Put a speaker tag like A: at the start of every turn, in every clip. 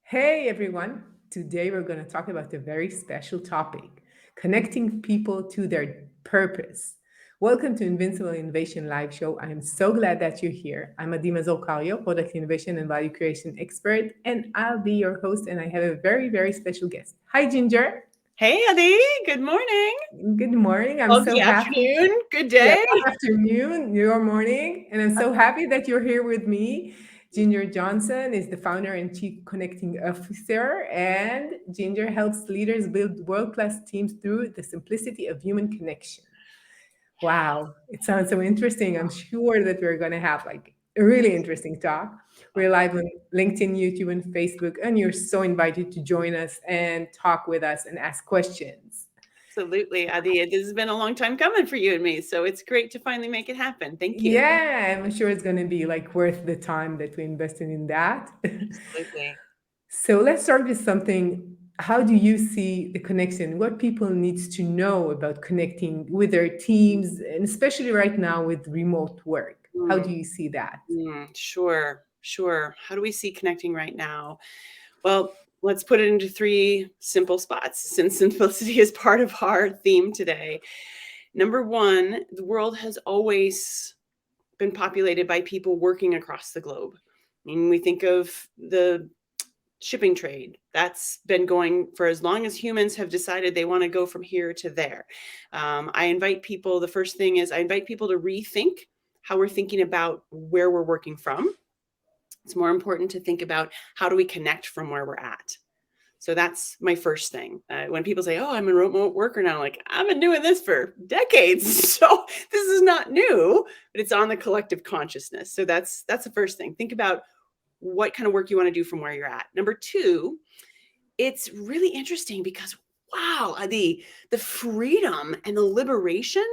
A: Hey everyone, today we're going to talk about a very special topic connecting people to their purpose. Welcome to Invincible Innovation Live Show. I am so glad that you're here. I'm Mazor, Kario, Product Innovation and Value Creation Expert, and I'll be your host. And I have a very, very special guest. Hi, Ginger.
B: Hey, Adi. Good morning.
A: Good morning. I'm
B: Well,
A: so
B: good
A: happy.
B: afternoon. Good
A: Yeah,
B: day.
A: afternoon, your morning. And I'm so happy that you're here with me. Ginger Johnson is the founder and chief connecting officer, and Ginger helps leaders build world class teams through the simplicity of human connection. Wow, it sounds so interesting. I'm sure that we're going to have like a really interesting talk. We're live on LinkedIn, YouTube, and Facebook, and you're so invited to join us and talk with us and ask questions.
B: Absolutely, Adi. This has been a long time coming for you and me, so it's great to finally make it happen. Thank you.
A: Yeah, I'm sure it's going to be like worth the time that we invested in that.
B: Absolutely.
A: So let's start with something. How do you see the connection? What people needs to know about connecting with their teams, and especially right now with remote work? How
B: Mm,
A: do you see that?
B: sure. How do we see connecting right now? Well, let's put it into three simple spots since simplicity is part of our theme today. Number one, the world has always been populated by people working across the globe. I mean, we think of the shipping trade that's been going for as long as humans have decided they want to go from here to there. I invite people, the first thing is I invite people to rethink how we're thinking about where we're working from. It's more important to think about how do we connect from where we're at. So that's my first thing. When people say, "Oh, I'm a remote worker now," like I've been doing this for decades, so this is not new, but it's on the collective consciousness. So that's the first thing. Think about what kind of work you want to do from where you're at. Number two, it's really interesting because wow, the freedom and the liberation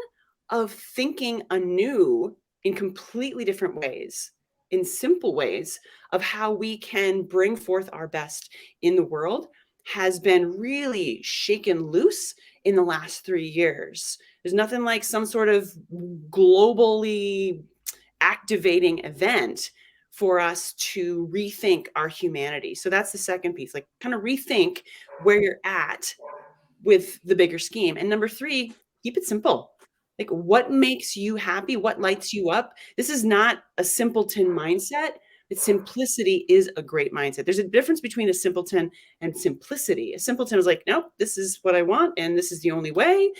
B: of thinking anew in completely different ways, in simple ways of how we can bring forth our best in the world has been really shaken loose in the last 3 years. There's nothing like some sort of globally activating event for us to rethink our humanity. So that's the second piece, like kind of rethink where you're at with the bigger scheme. And number three, keep it simple. Like what makes you happy? What lights you up? This is not a simpleton mindset. But simplicity is a great mindset. There's a difference between a simpleton and simplicity. A simpleton is like, nope, this is what I want, and this is the only way.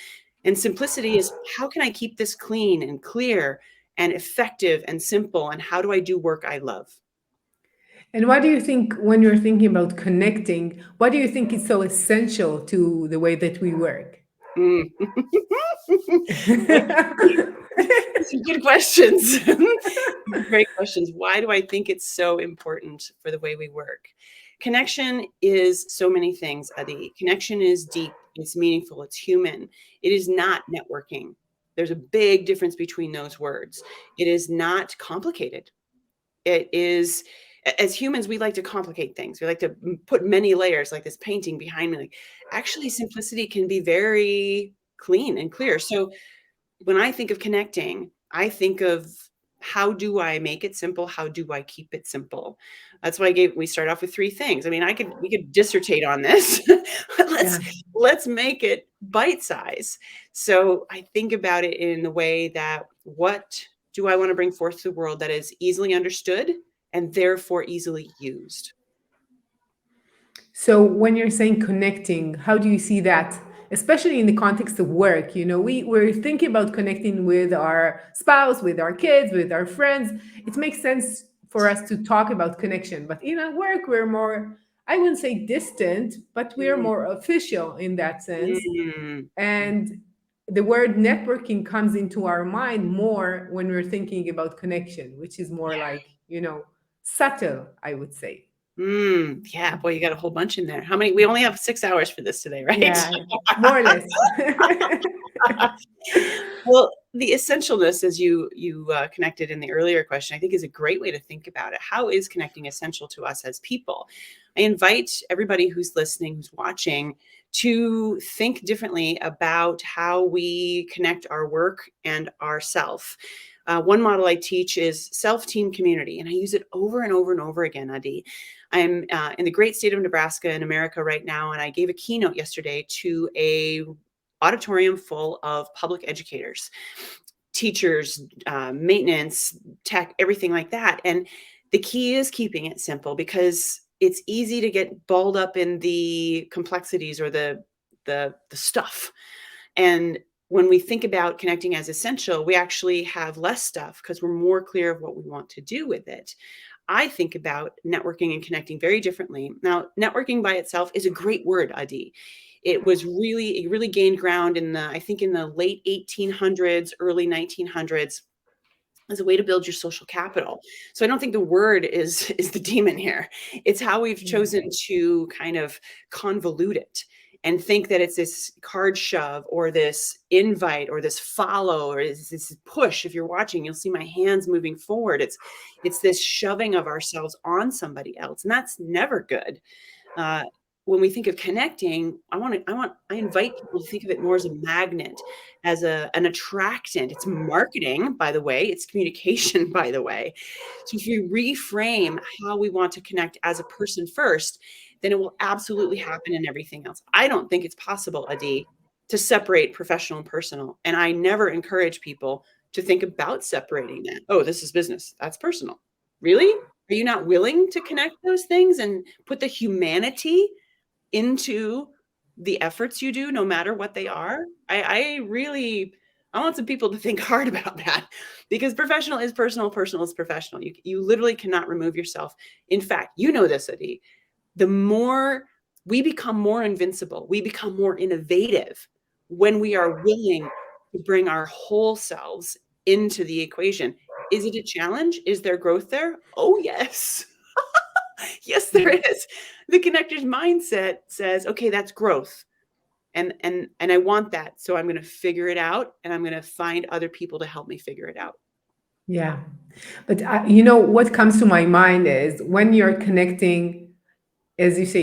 B: And simplicity is how can I keep this clean and clear and effective and simple? And how do I do work I love?
A: And what do you think when you're thinking about connecting? What do you think is so essential to the way that we work?
B: Mm. Some good questions. Great questions. Why do I think it's so important for the way we work? Connection is so many things, Adi. Connection is deep, it's meaningful, it's human. It is not networking. There's a big difference between those words. It is not complicated. It is, as humans, we like to complicate things. We like to put many layers, like this painting behind me. Like, actually, simplicity can be very clean and clear. So when I think of connecting, I think of how do I make it simple? How do I keep it simple? That's why we start off with three things. I mean, we could dissertate on this. let's
A: Yeah.
B: let's make it bite size. So I think about it in the way that what do I want to bring forth to the world that is easily understood and therefore easily used?
A: So when you're saying connecting, how do you see that? Especially in the context of work, we're thinking about connecting with our spouse, with our kids, with our friends. It makes sense for us to talk about connection. But in our work, we're more, I wouldn't say distant, but we're
B: Mm,
A: more official in that sense.
B: mm,
A: And the word networking comes into our mind more when we're thinking about connection, which is more like, subtle, I would say.
B: yeah, boy, you got a whole bunch in there. How many? We only have 6 hours for this today, right?
A: Yeah, more or less.
B: Well, the essentialness, as you connected in the earlier question, I think is a great way to think about it. How is connecting essential to us as people? I invite everybody who's listening, who's watching, to think differently about how we connect our work and ourself. One model I teach is self-team community, and I use it over and over and over again, Adi. I'm in the great state of Nebraska in America right now, and I gave a keynote yesterday to a auditorium full of public educators, teachers, maintenance, tech, everything like that. And the key is keeping it simple, because it's easy to get balled up in the complexities or the stuff. And when we think about connecting as essential, we actually have less stuff because we're more clear of what we want to do with it. I think about networking and connecting very differently. Now, networking by itself is a great word, Adi. It really gained ground in I think in the late 1800s, early 1900s, as a way to build your social capital. So I don't think the word is the demon here. It's how we've chosen to kind of convolute it and think that it's this card shove or this invite or this follow or this push. If you're watching, you'll see my hands moving forward. It's this shoving of ourselves on somebody else, and that's never good. Uh, when we think of connecting, I invite people to think of it more as a magnet, as an attractant. It's marketing, by the way, it's communication, by the way. So if you reframe how we want to connect as a person first, then it will absolutely happen in everything else. I don't think it's possible, Adi, to separate professional and personal. And I never encourage people to think about separating that. Oh, this is business, that's personal. Really? Are you not willing to connect those things and put the humanity into the efforts you do, no matter what they are? I want some people to think hard about that, because professional is personal, personal is professional. You literally cannot remove yourself. In fact, you know this, Adi, the more we become more invincible, we become more innovative when we are willing to bring our whole selves into the equation. Is it a challenge? Is there growth there? Oh, yes. Yes, there is. The connector's mindset says, okay, that's growth. And I want that. So I'm going to figure it out, and I'm going to find other people to help me figure it out.
A: Yeah. But what comes to my mind is when you're connecting, as you say,